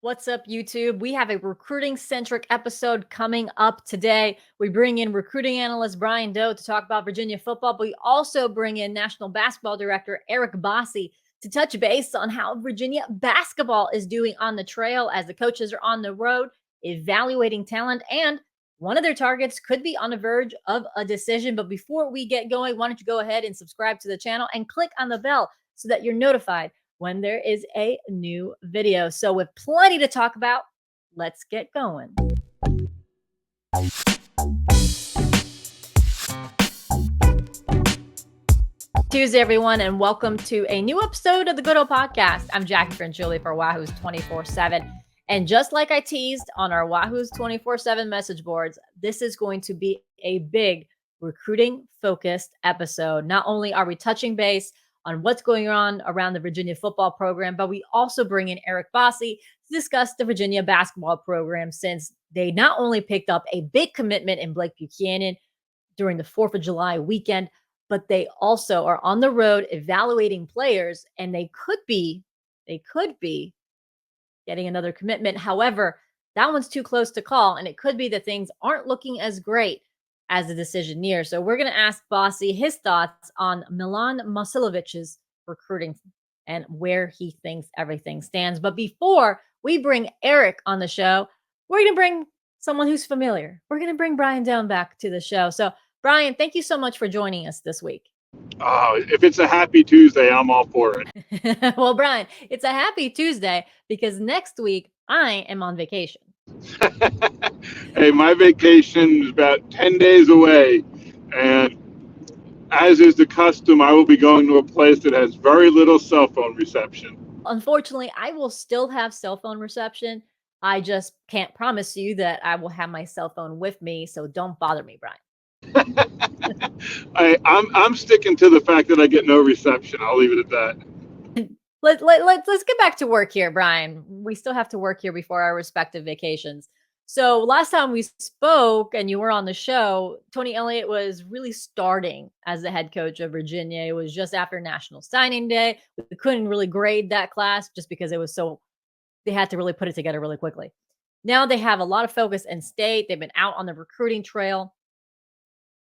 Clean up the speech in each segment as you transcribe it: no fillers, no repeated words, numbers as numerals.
What's up, YouTube? We have a recruiting-centric episode coming up today. We bring in recruiting analyst Brian Doe to talk about Virginia football, but we also bring in National Basketball Director Eric Bossi to touch base on how Virginia basketball is doing on the trail as the coaches are on the road, evaluating talent, and one of their targets could be on the verge of a decision. But before we get going, why don't you go ahead and subscribe to the channel and click on the bell so that you're notified when there is a new video. So with plenty to talk about, let's get going. Tuesday, everyone, and welcome to a new episode of the Good Old Podcast. I'm Jackie Franchuli for Wahoo's 24/7. And just like I teased on our Wahoo's 24/7 message boards, this is going to be a big recruiting-focused episode. Not only are we touching base on what's going on around the Virginia football program, but we also bring in Eric Bossi to discuss the Virginia basketball program, since they not only picked up a big commitment in Blake Buchanan during the 4th of July weekend, but they also are on the road evaluating players, and they could be getting another commitment. However, that one's too close to call, and it could be that things aren't looking as great as the decision nears. So we're going to ask Bossi his thoughts on Milan Momcilovic's recruiting and where he thinks everything stands. But before we bring Eric on the show, we're going to bring someone who's familiar. We're going to bring Brian Dohn back to the show. So Brian, thank you so much for joining us this week. If it's a happy Tuesday, I'm all for it. Well, Brian, it's a happy Tuesday because next week I am on vacation. Hey, my vacation is about 10 days away, and as is the custom, I will be going to a place that has very little cell phone reception. Unfortunately, I will still have cell phone reception. I just can't promise you that I will have my cell phone with me, so don't bother me, Brian. I'm sticking to the fact that I get no reception. I'll leave it at that. Let's get back to work here, Brian. We still have to work here before our respective vacations. So last time we spoke and you were on the show, Tony Elliott was really starting as the head coach of Virginia. It was just after National Signing Day. We couldn't really grade that class just because it was they had to really put it together really quickly. Now they have a lot of focus in state. They've been out on the recruiting trail.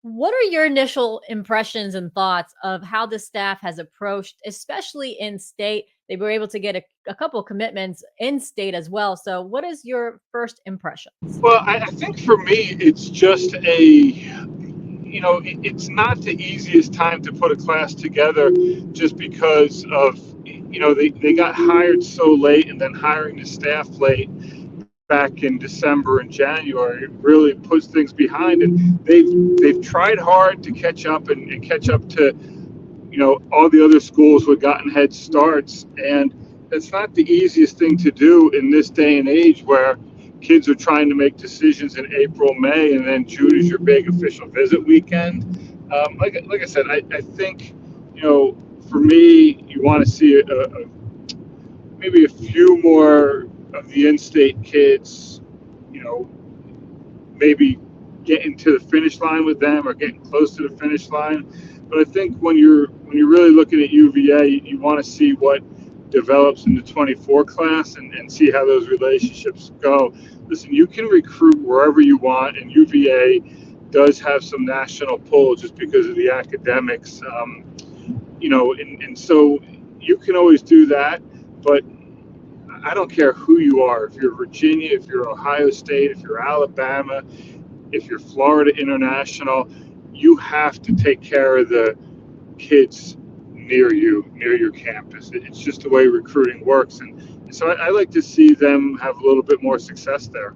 What are your initial impressions and thoughts of how the staff has approached, especially in state? They were able to get a couple of commitments in state as well. So what is your first impression? Well, I think for me, it's just it's not the easiest time to put a class together just because of, they got hired so late, and then hiring the staff late back in December and January really puts things behind, and they've tried hard to catch up and catch up to all the other schools who had gotten head starts, and it's not the easiest thing to do in this day and age where kids are trying to make decisions in April, May, and then June is your big official visit weekend. Like I said, I think for me, you want to see maybe a few more of the in-state kids, maybe getting to the finish line with them or getting close to the finish line. But I think when you're really looking at UVA, you want to see what develops in the 24 class and see how those relationships go. Listen, you can recruit wherever you want, and UVA does have some national pull just because of the academics, and so you can always do that. But I don't care who you are. If you're Virginia, if you're Ohio State, if you're Alabama, if you're Florida International, you have to take care of the kids near your campus. It's just the way recruiting works. And so I like to see them have a little bit more success there.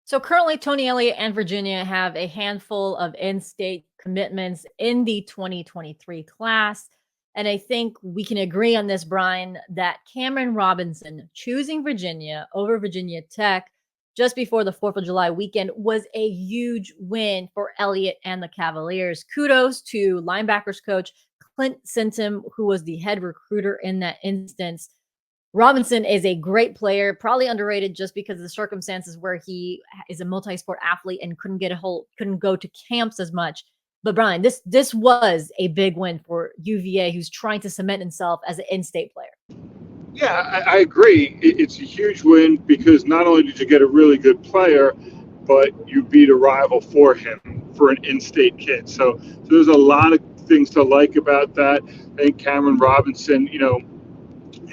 So currently, Tony Elliott and Virginia have a handful of in-state commitments in the 2023 class. And I think we can agree on this, Brian, that Cameron Robinson choosing Virginia over Virginia Tech just before the 4th of July weekend was a huge win for Elliott and the Cavaliers. Kudos to linebackers coach Clint Sintum, who was the head recruiter in that instance. Robinson is a great player, probably underrated just because of the circumstances where he is a multi-sport athlete and couldn't go to camps as much. But Brian, this was a big win for UVA, who's trying to cement himself as an in-state player. Yeah, I agree. It's a huge win because not only did you get a really good player, but you beat a rival for him, for an in-state kid. So there's a lot of things to like about that. I think Cameron Robinson,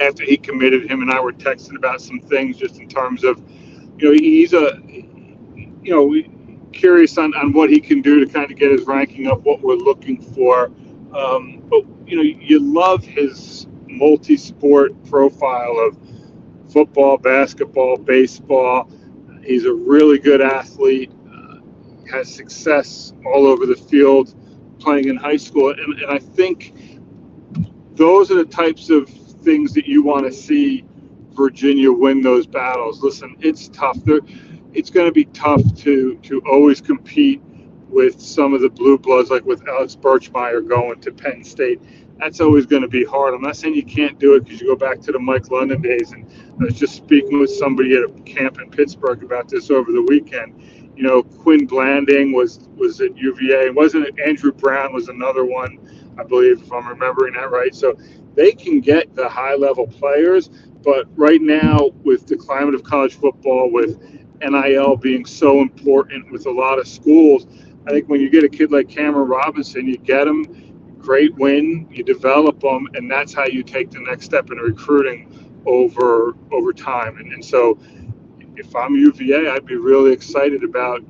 after he committed, him and I were texting about some things just in terms of, he's curious on what he can do to kind of get his ranking up, what we're looking for. But you love his multi-sport profile of football, basketball, baseball. He's a really good athlete, has success all over the field playing in high school. And I think those are the types of things that you want to see Virginia win those battles. Listen, it's tough. It's going to be tough to always compete with some of the blue bloods, like with Alex Birchmeyer going to Penn State. That's always going to be hard. I'm not saying you can't do it because you go back to the Mike London days. And I was just speaking with somebody at a camp in Pittsburgh about this over the weekend. Quinn Blanding was at UVA. Wasn't it Andrew Brown was another one, I believe, if I'm remembering that right. So they can get the high level players, but right now with the climate of college football, with NIL being so important with a lot of schools, I think when you get a kid like Cameron Robinson, you get him, great win, you develop them, and that's how you take the next step in recruiting over time. And so if I'm UVA, I'd be really excited about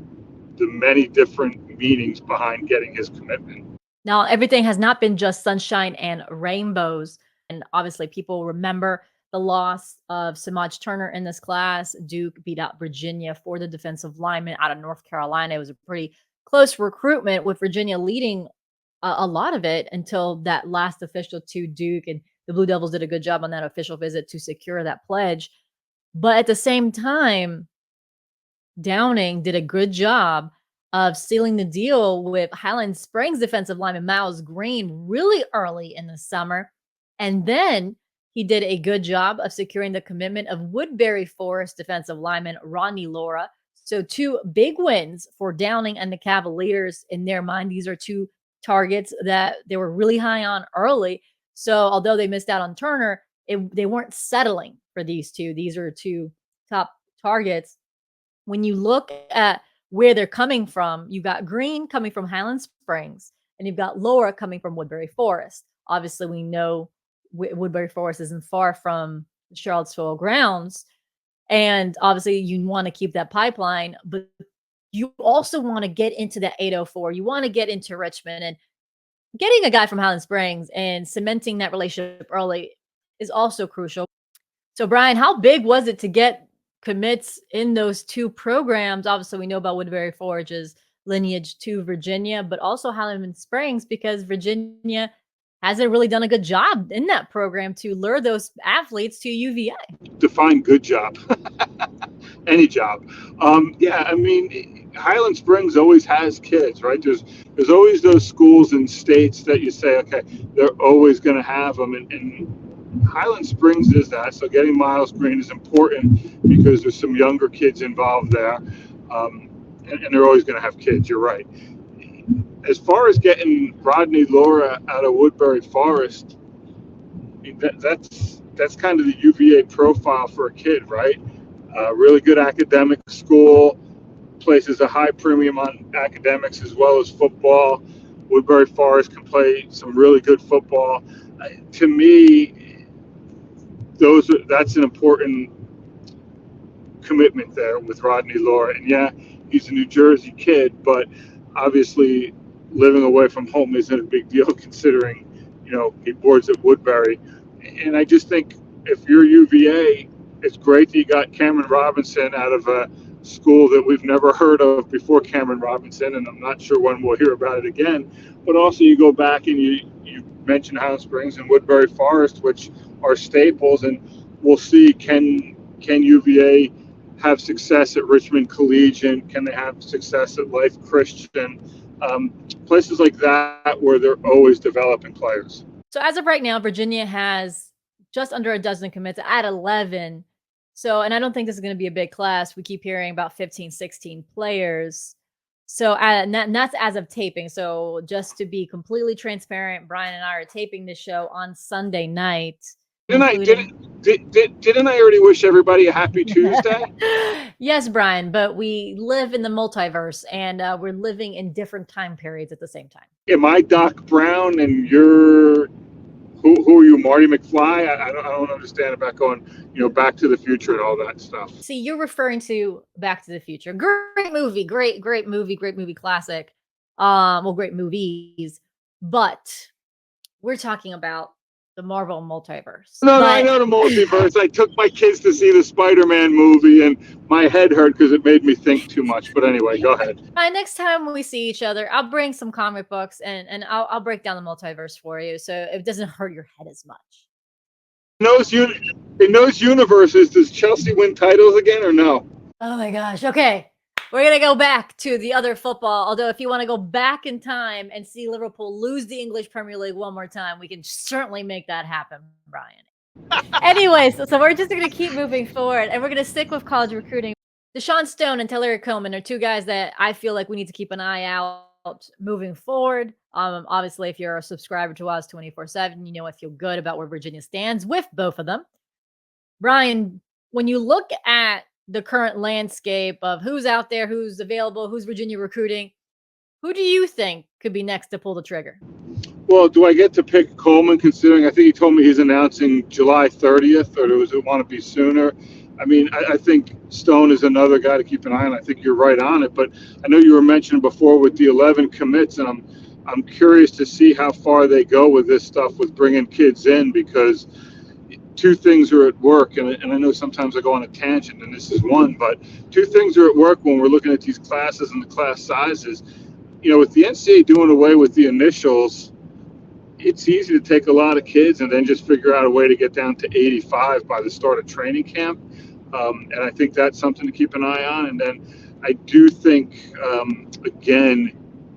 the many different meanings behind getting his commitment. Now, everything has not been just sunshine and rainbows. And obviously, people remember the loss of Samaj Turner in this class. Duke beat out Virginia for the defensive lineman out of North Carolina. It was a pretty close recruitment with Virginia leading a lot of it until that last official to Duke. And the Blue Devils did a good job on that official visit to secure that pledge. But at the same time, Downing did a good job of sealing the deal with Highland Springs defensive lineman Miles Green really early in the summer. And then he did a good job of securing the commitment of Woodbury Forest defensive lineman Rodney Laura. So, two big wins for Downing and the Cavaliers. In their mind, these are two targets that they were really high on early. So, although they missed out on Turner, they weren't settling for these two. These are two top targets. When you look at where they're coming from, you've got Green coming from Highland Springs, and you've got Laura coming from Woodbury Forest. Obviously, we know Woodbury Forest isn't far from the Charlottesville grounds, and obviously, you want to keep that pipeline, but you also want to get into that 804. You want to get into Richmond, and getting a guy from Highland Springs and cementing that relationship early is also crucial. So, Brian, how big was it to get commits in those two programs? Obviously, we know about Woodbury Forge's lineage to Virginia, but also Highland Springs, because Virginia hasn't really done a good job in that program to lure those athletes to UVA. Define good job. Any job. Yeah, I mean, Highland Springs always has kids, right? There's always those schools and states that you say, okay, they're always going to have them, and Highland Springs is that. So getting Miles Green is important because there's some younger kids involved there, and they're always going to have kids. You're right. As far as getting Rodney Laura out of Woodbury Forest, that's kind of the UVA profile for a kid, right? Really good academic school, places a high premium on academics as well as football. Woodbury Forest can play some really good football. To me, that's an important commitment there with Rodney Laura. And yeah, he's a New Jersey kid, but obviously living away from home isn't a big deal considering, he boards at Woodbury. And I just think if you're UVA, it's great that you got Cameron Robinson out of a school that we've never heard of before Cameron Robinson, and I'm not sure when we'll hear about it again. But also you go back and you mentioned Highland Springs and Woodbury Forest, which are staples, and we'll see can UVA have success at Richmond Collegiate? Can they have success at Life Christian? Places like that where they're always developing players. So as of right now, Virginia has just under a dozen commits at 11. So, and I don't think this is going to be a big class. We keep hearing about 15, 16 players. So, and that's as of taping. So just to be completely transparent, Brian and I are taping this show on Sunday night. Didn't I including. didn't I already wish everybody a happy Tuesday? Yes, Brian, but we live in the multiverse, and we're living in different time periods at the same time. Am I Doc Brown and you're who are you, Marty McFly? I don't understand about going, Back to the Future and all that stuff. See, you're referring to Back to the Future. Great movie, great movie classic. Well, great movies, but we're talking about the Marvel multiverse. No, I But know the multiverse. I took my kids to see the Spider-Man movie, and my head hurt because it made me think too much. But anyway, go ahead. next time we see each other, I'll bring some comic books and I'll break down the multiverse for you, so it doesn't hurt your head as much. In those universes, does Chelsea win titles again or no? Oh my gosh. Okay. We're going to go back to the other football. Although, if you want to go back in time and see Liverpool lose the English Premier League one more time, we can certainly make that happen, Brian. Anyways, so we're just going to keep moving forward, and we're going to stick with college recruiting. Desean Stone and Taylor Coleman are two guys that I feel like we need to keep an eye out moving forward. Obviously, if you're a subscriber to us 24/7, you know I feel good about where Virginia stands with both of them. Brian, when you look at the current landscape of who's out there, who's available, who's Virginia recruiting, who do you think could be next to pull the trigger? Well, do I get to pick Coleman, considering I think he told me he's announcing July 30th, or does it want to be sooner? I mean, I think Stone is another guy to keep an eye on. I think you're right on it, but I know you were mentioning before with the 11 commits, and I'm curious to see how far they go with this stuff with bringing kids in, because two things are at work, and I know sometimes I go on a tangent, and this is one, but two things are at work when we're looking at these classes and the class sizes. With the NCAA doing away with the initials, it's easy to take a lot of kids and then just figure out a way to get down to 85 by the start of training camp. And I think that's something to keep an eye on. And then I do think, again,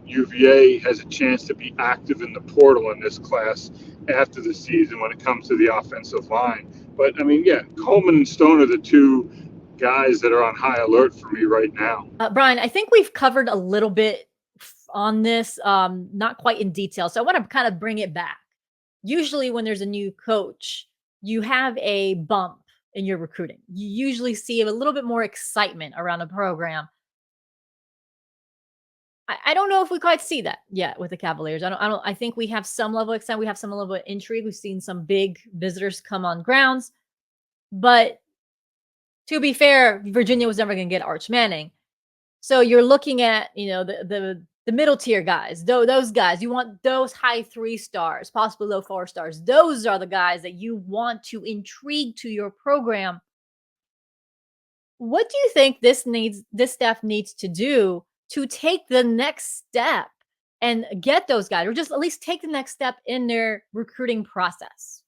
UVA has a chance to be active in the portal in this class after the season when it comes to the offensive line. But, I mean, yeah, Coleman and Stone are the two guys that are on high alert for me right now. Brian, I think we've covered a little bit on this, not quite in detail. So I want to kind of bring it back. Usually when there's a new coach, you have a bump in your recruiting. You usually see a little bit more excitement around a program. I don't know if we quite see that yet with the Cavaliers. I think we have some level of excitement. We have some level of intrigue. We've seen some big visitors come on grounds. But to be fair, Virginia was never going to get Arch Manning. So you're looking at, the middle tier guys, those guys. You want those high 3 stars, possibly low 4 stars. Those are the guys that you want to intrigue to your program. What do you think this staff needs to do to take the next step and get those guys, or just at least take the next step in their recruiting process?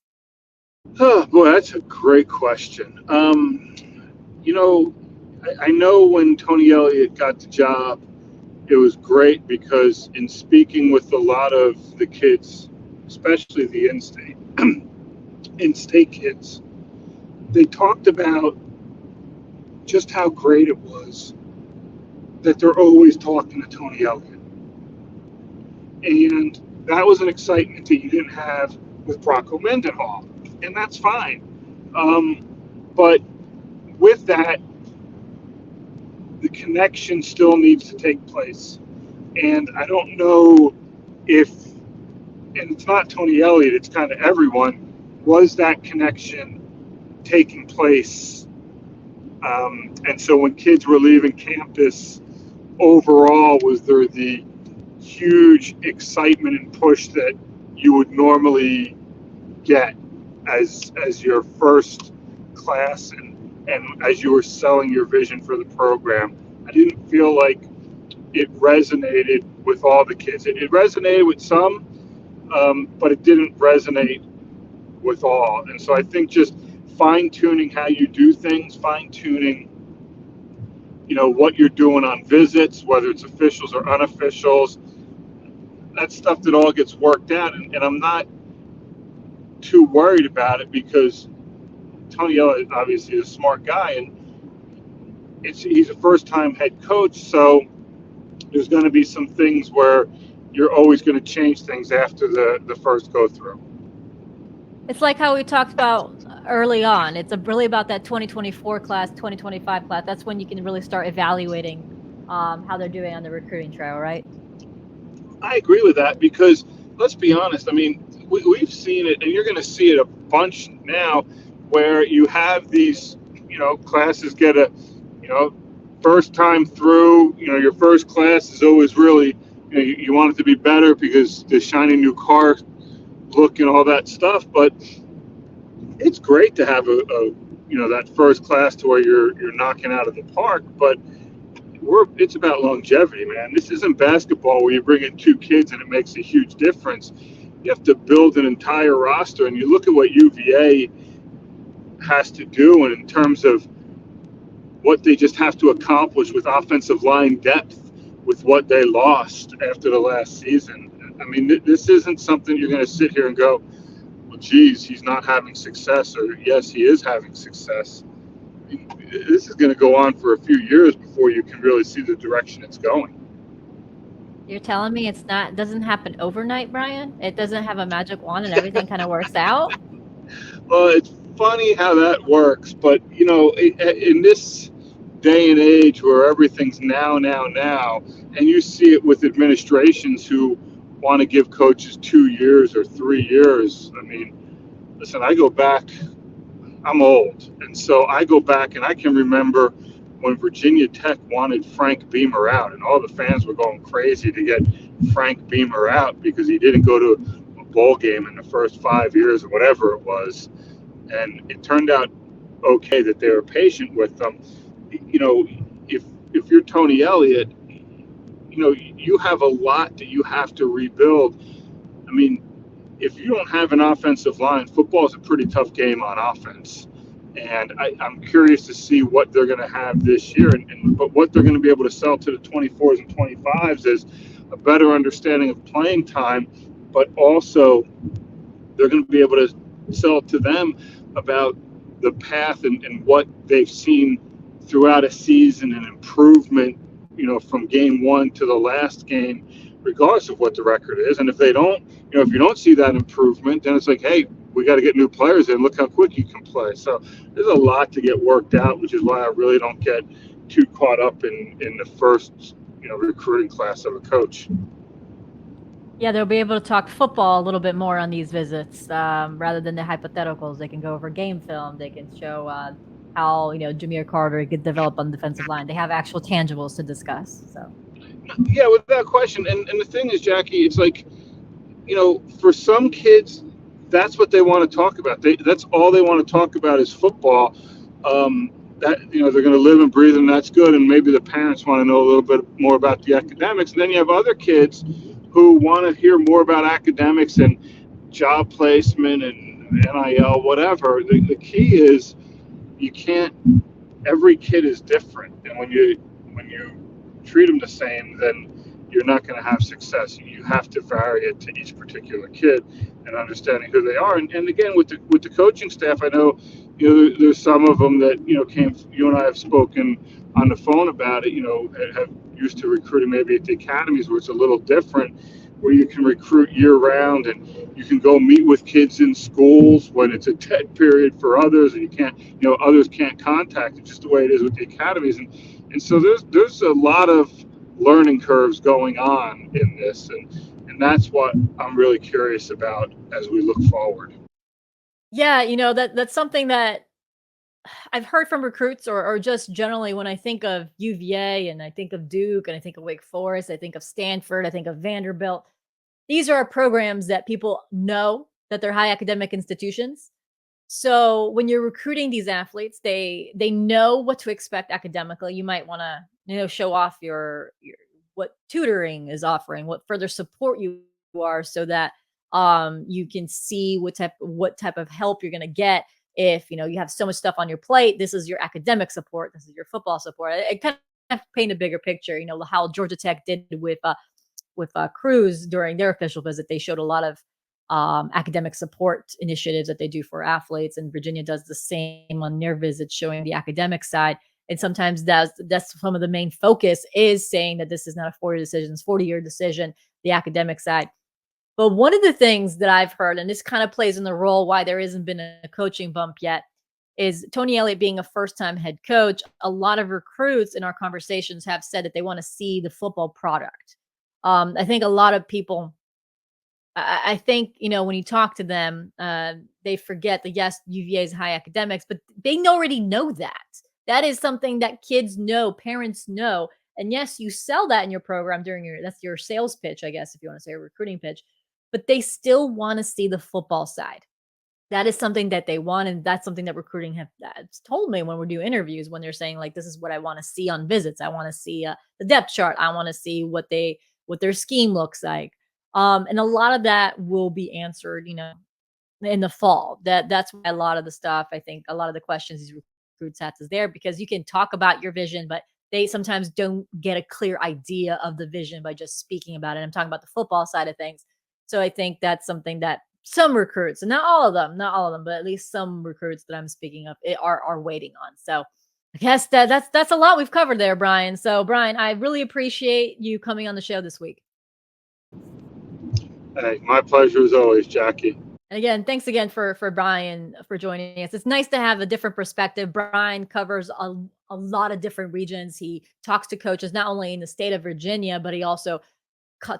Oh, boy, that's a great question. I know when Tony Elliott got the job, it was great because in speaking with a lot of the kids, especially the in-state kids, they talked about just how great it was that they're always talking to Tony Elliott. And that was an excitement that you didn't have with Bronco Mendenhall, and that's fine. But with that, the connection still needs to take place. And I don't know if, and it's not Tony Elliott, it's kind of everyone, was that connection taking place? And so when kids were leaving campus, overall, was there the huge excitement and push that you would normally get as your first class and as you were selling your vision for the program? I didn't feel like it resonated with all the kids. It resonated with some, but it didn't resonate with all. And so I think just fine-tuning how you do things, fine-tuning what you're doing on visits, whether it's officials or unofficials, that's stuff that all gets worked out. And I'm not too worried about it because Tony Elliott obviously is a smart guy, and he's a first-time head coach, so there's going to be some things where you're always going to change things after the first go-through. It's like how we talked about early on. It's really about that 2024 class, 2025 class. That's when you can really start evaluating how they're doing on the recruiting trail, right? I agree with that because let's be honest. I mean, we've seen it, and you're going to see it a bunch now, where you have these, classes get a, you know, first time through. Your first class is always really, you want it to be better because the shiny new car look and all that stuff. But it's great to have that first class to where you're knocking out of the park. But it's about longevity, man. This isn't basketball where you bring in two kids and it makes a huge difference. You have to build an entire roster, and you look at what UVA has to do, and in terms of what they just have to accomplish with offensive line depth, with what they lost after the last season. I mean, this isn't something you're going to sit here and go, well, geez, he's not having success, or yes, he is having success. This is going to go on for a few years before you can really see the direction it's going. You're telling me doesn't happen overnight, Brian? It doesn't have a magic wand and everything kind of works out? Well, it's funny how that works, but in this day and age where everything's now, and you see it with administrations who want to give coaches 2 years or 3 years. I mean, listen, I go back, I'm old, and so I go back and I can remember when Virginia Tech wanted Frank Beamer out, and all the fans were going crazy to get Frank Beamer out because he didn't go to a bowl game in the first 5 years or whatever it was. And it turned out okay that they were patient with them. You know, if you're Tony Elliott, you have a lot that you have to rebuild. I mean, if you don't have an offensive line, football is a pretty tough game on offense. And I'm curious to see what they're going to have this year, but what they're going to be able to sell to the 24s and 25s is a better understanding of playing time, but also they're going to be able to sell to them about the path and what they've seen throughout a season and improvement, from game one to the last game, regardless of what the record is. And if they don't, if you don't see that improvement, then it's like, hey, we got to get new players in. Look how quick you can play. So there's a lot to get worked out, which is why I really don't get too caught up in the first, recruiting class of a coach. Yeah, they'll be able to talk football a little bit more on these visits rather than the hypotheticals. They can go over game film. They can show how Jameer Carter could develop on the defensive line. They have actual tangibles to discuss. So Yeah, without question. And the thing is, Jackie, it's like, for some kids, that's what they want to talk about. That's all they want to talk about is football. That they're going to live and breathe, and that's good. And maybe the parents want to know a little bit more about the academics. And then you have other kids who want to hear more about academics and job placement and NIL, whatever. The key is you can't. Every kid is different, and when you treat them the same, then you're not going to have success. You have to vary it to each particular kid and understanding who they are. And again, with the coaching staff, I know there's some of them that came. You and I have spoken on the phone about it. Have used to recruiting maybe at the academies where it's a little different, where you can recruit year round and you can go meet with kids in schools when it's a dead period for others, and you can't. Others can't contact. It's just the way it is with the academies, and so there's a lot of learning curves going on in this, and that's what I'm really curious about as we look forward. yeah, that's something that I've heard from recruits or just generally when I think of UVA and I think of Duke and I think of Wake Forest, I think of Stanford, I think of Vanderbilt. These are programs that people know that they're high academic institutions. So when you're recruiting these athletes, they know what to expect academically. You might want to show off your what tutoring is offering, what further support you are, so that you can see what type of help you're going to get if you have so much stuff on your plate. This is your academic support. This is your football support. It kind of paint a bigger picture. How Georgia Tech did with Cruz during their official visit. They showed a lot of academic support initiatives that they do for athletes, and Virginia does the same on their visits, showing the academic side. And sometimes that's some of the main focus is saying that this is not a 40 decision, it's 40-year decision, the academic side. But one of the things that I've heard, and this kind of plays in the role why there hasn't been a coaching bump yet, is Tony Elliott being a first-time head coach. A lot of recruits in our conversations have said that they want to see the football product. I think a lot of people, I think, when you talk to them, they forget that yes, UVA is high academics, but they already know that. That is something that kids know, parents know. And yes, you sell that in your program that's your sales pitch, I guess, if you want to say a recruiting pitch, but they still want to see the football side. That is something that they want, and that's something that recruiting that's told me when we're doing interviews, when they're saying like, "This is what I want to see on visits. I want to see the depth chart. I want to see what their scheme looks like." And a lot of that will be answered, in the fall. That's why a lot of the stuff, I think, a lot of the questions these recruits have is there because you can talk about your vision, but they sometimes don't get a clear idea of the vision by just speaking about it. I'm talking about the football side of things. So I think that's something that some recruits, and not all of them, but at least some recruits that I'm speaking of are waiting on. So I guess that's a lot we've covered there, Brian. So Brian, I really appreciate you coming on the show this week. Hey, my pleasure as always, Jackie. And again, thanks again for Brian for joining us. It's nice to have a different perspective. Brian covers a lot of different regions. He talks to coaches not only in the state of Virginia, but he also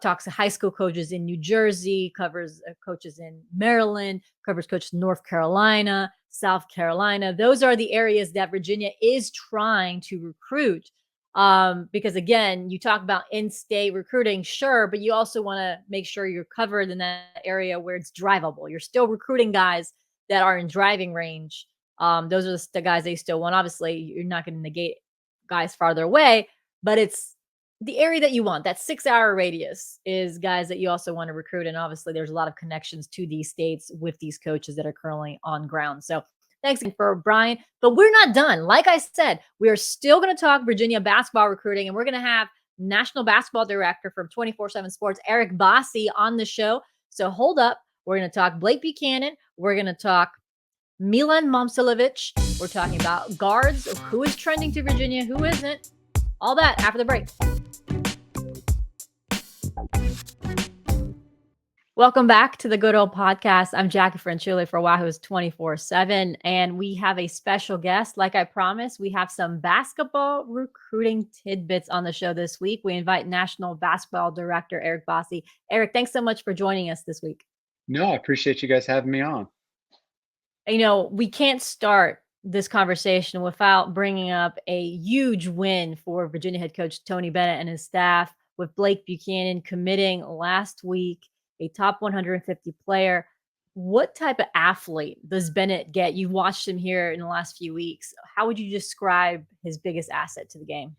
talks to high school coaches in New Jersey, covers coaches in Maryland, covers coaches in North Carolina, South Carolina. Those are the areas that Virginia is trying to recruit. Because again, you talk about in-state recruiting, sure, but you also want to make sure you're covered in that area where it's drivable. You're still recruiting guys that are in driving range. Those are the guys they still want. Obviously, you're not going to negate guys farther away, but it's the area that you want. That 6-hour radius is guys that you also want to recruit. And obviously, there's a lot of connections to these states with these coaches that are currently on ground. So thanks for Brian. But we're not done. Like I said, we are still going to talk Virginia basketball recruiting, and we're going to have National Basketball Director from 24/7 Sports, Eric Bossi, on the show. So hold up. We're going to talk Blake Buchanan. We're going to talk Milan Momcilovic. We're talking about guards, who is trending to Virginia, who isn't. All that after the break. Welcome back to the Good Old Podcast. I'm Jackie Franchuli for Wahoo's 24/7, and we have a special guest. Like I promised, we have some basketball recruiting tidbits on the show this week. We invite National Basketball Director Eric Bossi. Eric, thanks so much for joining us this week. No, I appreciate you guys having me on. We can't start this conversation without bringing up a huge win for Virginia head coach Tony Bennett and his staff, with Blake Buchanan committing last week, a top 150 player. What type of athlete does Bennett get? You've watched him here in the last few weeks. How would you describe his biggest asset to the game?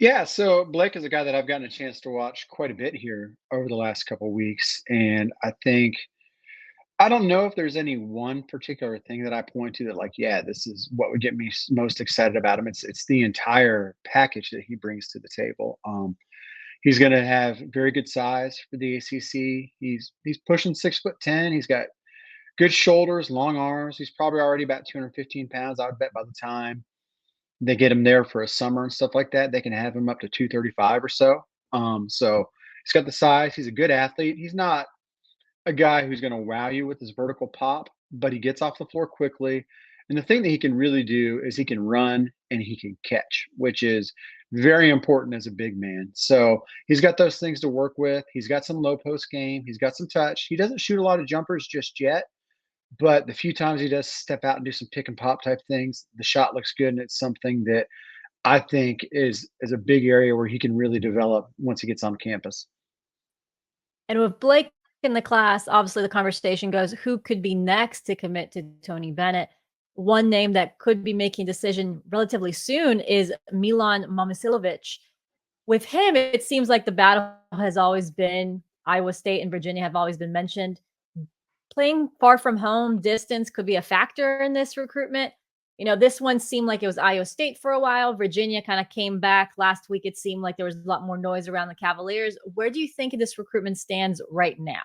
Yeah, so Blake is a guy that I've gotten a chance to watch quite a bit here over the last couple of weeks, and I don't know if there's any one particular thing that I point to that, like, yeah, this is what would get me most excited about him. It's the entire package that he brings to the table. He's going to have very good size for the ACC. He's pushing 6'10". He's got good shoulders, long arms. He's probably already about 215 pounds. I would bet by the time they get him there for a summer and stuff like that, they can have him up to 235 or so. So he's got the size. He's a good athlete. He's not a guy who's going to wow you with his vertical pop, but he gets off the floor quickly. And the thing that he can really do is he can run and he can catch, which is very important as a big man. So he's got those things to work with. He's got some low post game. He's got some touch. He doesn't shoot a lot of jumpers just yet, but the few times he does step out and do some pick and pop type things, the shot looks good. And it's something that I think is a big area where he can really develop once he gets on campus. And with Blake in the class, obviously the conversation goes, who could be next to commit to Tony Bennett? One name that could be making a decision relatively soon is Milan Momcilovic. With him, it seems like the battle has always been Iowa State and Virginia have always been mentioned. Playing far from home, distance could be a factor in this recruitment. This one seemed like it was Iowa State for a while. Virginia kind of came back last week. It seemed like there was a lot more noise around the Cavaliers. Where do you think this recruitment stands right now?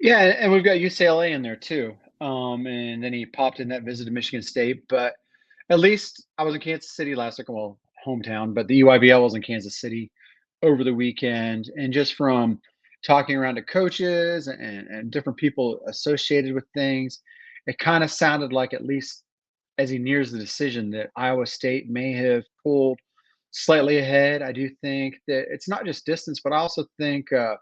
Yeah, and we've got UCLA in there too. And then he popped in that visit to Michigan State. But at least I was in Kansas City last week, well, hometown, but the UIBL was in Kansas City over the weekend. And just from talking around to coaches and different people associated with things, it kind of sounded like, at least as he nears the decision, that Iowa State may have pulled slightly ahead. I do think that it's not just distance, but I also think TJ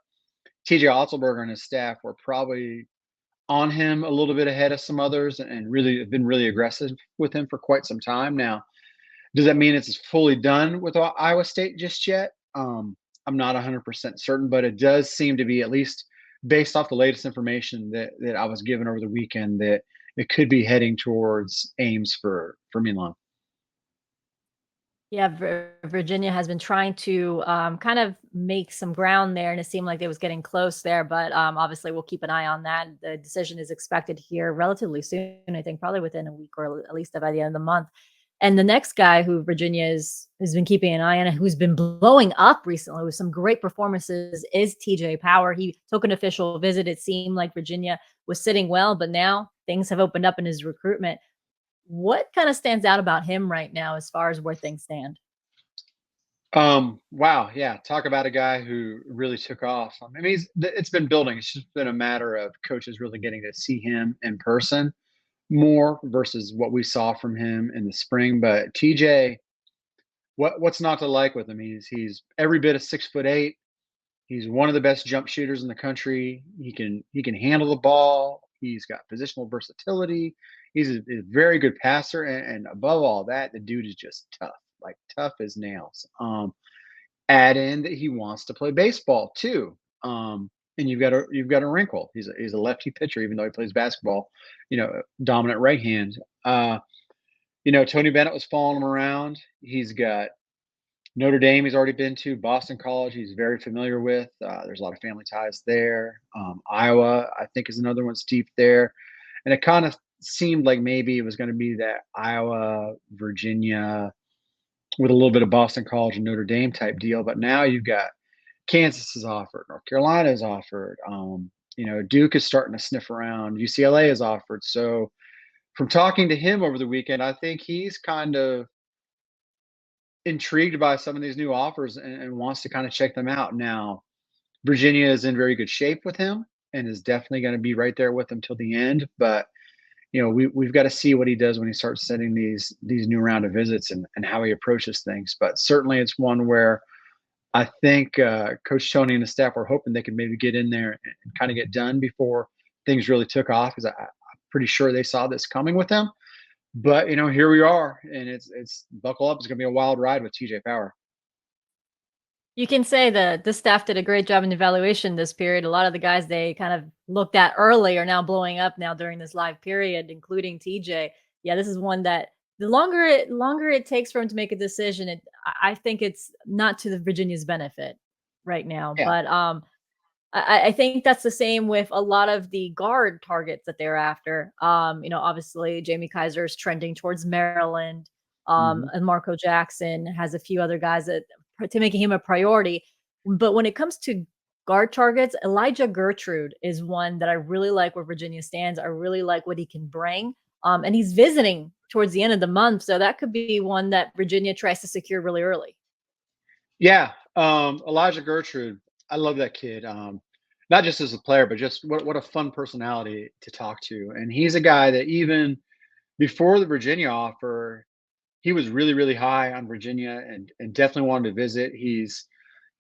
Otzelberger and his staff were probably on him a little bit ahead of some others, and really have been really aggressive with him for quite some time now. Does that mean it's fully done with Iowa State just yet? I'm not 100% certain, but it does seem to be, at least based off the latest information that I was given over the weekend, that it could be heading towards Ames for Milan. Yeah, Virginia has been trying to kind of make some ground there, and it seemed like it was getting close there. But obviously, we'll keep an eye on that. The decision is expected here relatively soon. I think probably within a week, or at least by the end of the month. And the next guy who Virginia has been keeping an eye on, and who's been blowing up recently with some great performances, is TJ Power. He took an official visit. It seemed like Virginia was sitting well, but now things have opened up in his recruitment. What kind of stands out about him right now as far as where things stand? Wow, yeah, talk about a guy who really took off. I mean, it's been building. It's just been a matter of coaches really getting to see him in person more versus what we saw from him in the spring. But TJ, what's not to like with him? He's every bit of 6'8". He's one of the best jump shooters in the country. He can handle the ball. He's got positional versatility. He's a very good passer, and above all that, the dude is just tough, like tough as nails. Add in that he wants to play baseball too, and you've got a wrinkle. He's a lefty pitcher, even though he plays basketball. Dominant right hand. Tony Bennett was following him around. He's got Notre Dame he's already been to, Boston College he's very familiar with. There's a lot of family ties there. Iowa, I think, is another one steep there. And it kind of seemed like maybe it was going to be that Iowa, Virginia, with a little bit of Boston College and Notre Dame type deal. But now you've got Kansas is offered, North Carolina is offered. Duke is starting to sniff around. UCLA is offered. So from talking to him over the weekend, I think he's kind of intrigued by some of these new offers and wants to kind of check them out. Now, Virginia is in very good shape with him and is definitely going to be right there with him till the end. But we've got to see what he does when he starts setting these new round of visits and how he approaches things. But certainly, it's one where I think Coach Tony and the staff were hoping they could maybe get in there and kind of get done before things really took off. Because I'm pretty sure they saw this coming with him. But here we are, and it's buckle up. It's going to be a wild ride with TJ Power. You can say that the staff did a great job in evaluation this period. A lot of the guys they kind of looked at early are now blowing up now during this live period, including TJ. Yeah, this is one that the longer it takes for him to make a decision, I think it's not to the Virginia's benefit right now. Yeah. But I think that's the same with a lot of the guard targets that they're after. Obviously Jamie Kaiser is trending towards Maryland. And Marco Jackson has a few other guys that to making him a priority. But when it comes to guard targets, Elijah Gertrude is one that I really like where Virginia stands. I really like what he can bring. And he's visiting towards the end of the month. So that could be one that Virginia tries to secure really early. Yeah. Elijah Gertrude. I love that kid. Not just as a player, but just what a fun personality to talk to. And he's a guy that even before the Virginia offer, he was really, really high on Virginia and definitely wanted to visit. He's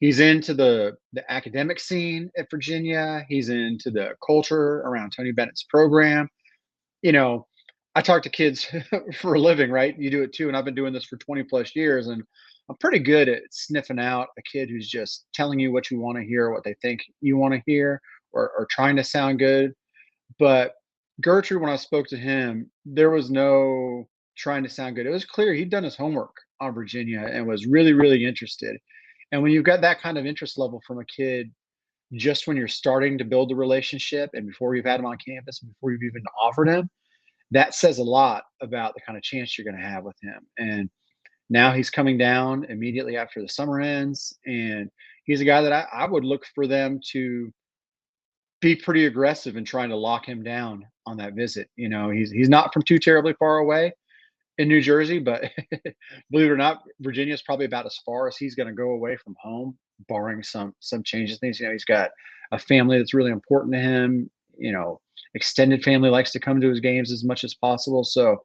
into the academic scene at Virginia. He's into the culture around Tony Bennett's program. I talk to kids for a living, right? You do it too. And I've been doing this for 20 plus years. And I'm pretty good at sniffing out a kid who's just telling you what you want to hear, what they think you want to hear, or trying to sound good. But Gertrude, when I spoke to him, there was no trying to sound good. It was clear he'd done his homework on Virginia and was really, really interested. And when you've got that kind of interest level from a kid, just when you're starting to build the relationship and before you've had him on campus, before you've even offered him, that says a lot about the kind of chance you're going to have with him. And now he's coming down immediately after the summer ends. And he's a guy that I would look for them to be pretty aggressive in trying to lock him down on that visit. He's not from too terribly far away. in New Jersey, but believe it or not, Virginia is probably about as far as he's going to go away from home, barring some changes. Things, he's got a family that's really important to him. Extended family likes to come to his games as much as possible. So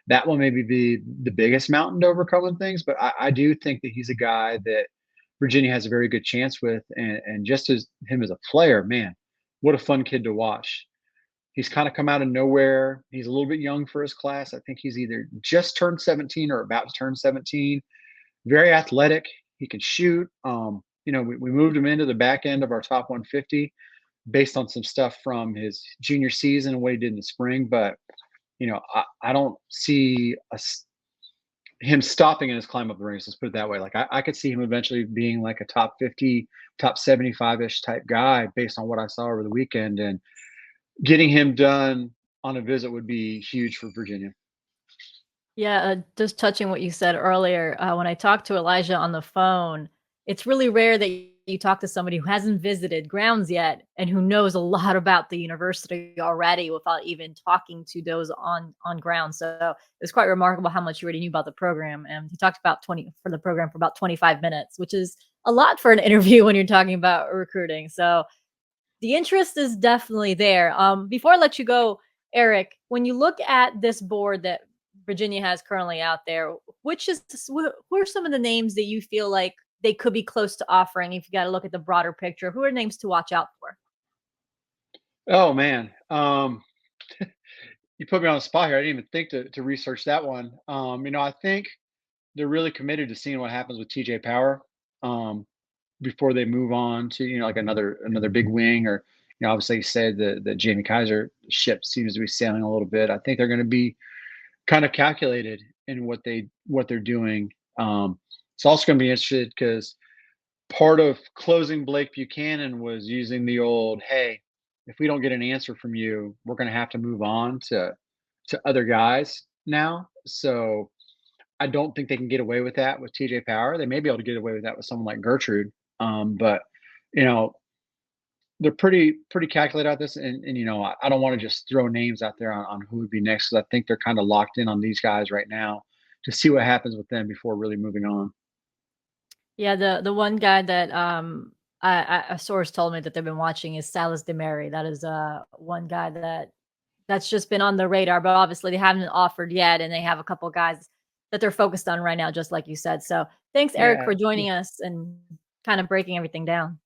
that will maybe be the biggest mountain to overcome in things. But I do think that he's a guy that Virginia has a very good chance with, and just as him as a player, man, what a fun kid to watch. He's kind of come out of nowhere. He's a little bit young for his class. I think he's either just turned 17 or about to turn 17. Very athletic. He can shoot. We moved him into the back end of our top 150 based on some stuff from his junior season and what he did in the spring. But, I don't see him stopping in his climb up the ranks. Let's put it that way. Like I could see him eventually being like a top 50, top 75-ish type guy based on what I saw over the weekend. And getting him done on a visit would be huge for Virginia. Yeah, just touching what you said earlier, when I talked to Elijah on the phone, it's really rare that you talk to somebody who hasn't visited grounds yet and who knows a lot about the university already without even talking to those on ground. So it's quite remarkable how much you already knew about the program. And he talked about for the program for about 25 minutes, which is a lot for an interview when you're talking about recruiting. So the interest is definitely there. Before I let you go, Eric, when you look at this board that Virginia has currently out there, who are some of the names that you feel like they could be close to offering if you got to look at the broader picture? Who are names to watch out for? Oh man. You put me on the spot here. I didn't even think to research that one. I think they're really committed to seeing what happens with TJ Power before they move on to, like another big wing, or, obviously you said that Jamie Kaiser ship seems to be sailing a little bit. I think they're going to be kind of calculated in what they're doing. It's also going to be interesting because part of closing Blake Buchanan was using the old, hey, if we don't get an answer from you, we're going to have to move on to other guys now. So I don't think they can get away with that with TJ Power. They may be able to get away with that with someone like Gertrude. But they're pretty calculated at this. And I don't want to just throw names out there on who would be next, because I think they're kind of locked in on these guys right now to see what happens with them before really moving on. Yeah, the one guy that a source told me that they've been watching is Silas DeMary. That is one guy that's just been on the radar, but obviously they haven't offered yet, and they have a couple guys that they're focused on right now, just like you said. So thanks, Eric, for joining us and kind of breaking everything down.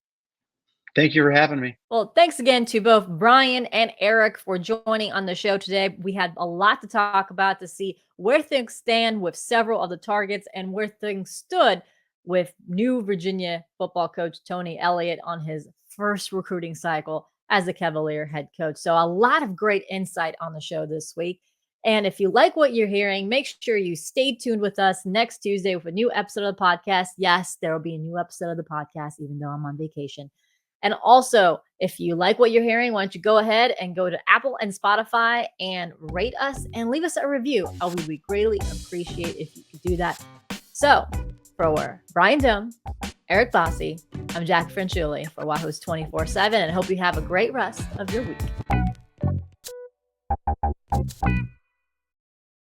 Thank you for having me. Well, thanks again to both Brian and Eric for joining on the show today. We had a lot to talk about to see where things stand with several of the targets and where things stood with new Virginia football coach Tony Elliott on his first recruiting cycle as a Cavalier head coach. So a lot of great insight on the show this week. And if you like what you're hearing, make sure you stay tuned with us next Tuesday with a new episode of the podcast. Yes, there will be a new episode of the podcast, even though I'm on vacation. And also, if you like what you're hearing, why don't you go ahead and go to Apple and Spotify and rate us and leave us a review. We would greatly appreciate if you could do that. So, for Brian Dohn, Eric Bossi, I'm Jack Franciulli for Wahoo's 24/7, and hope you have a great rest of your week.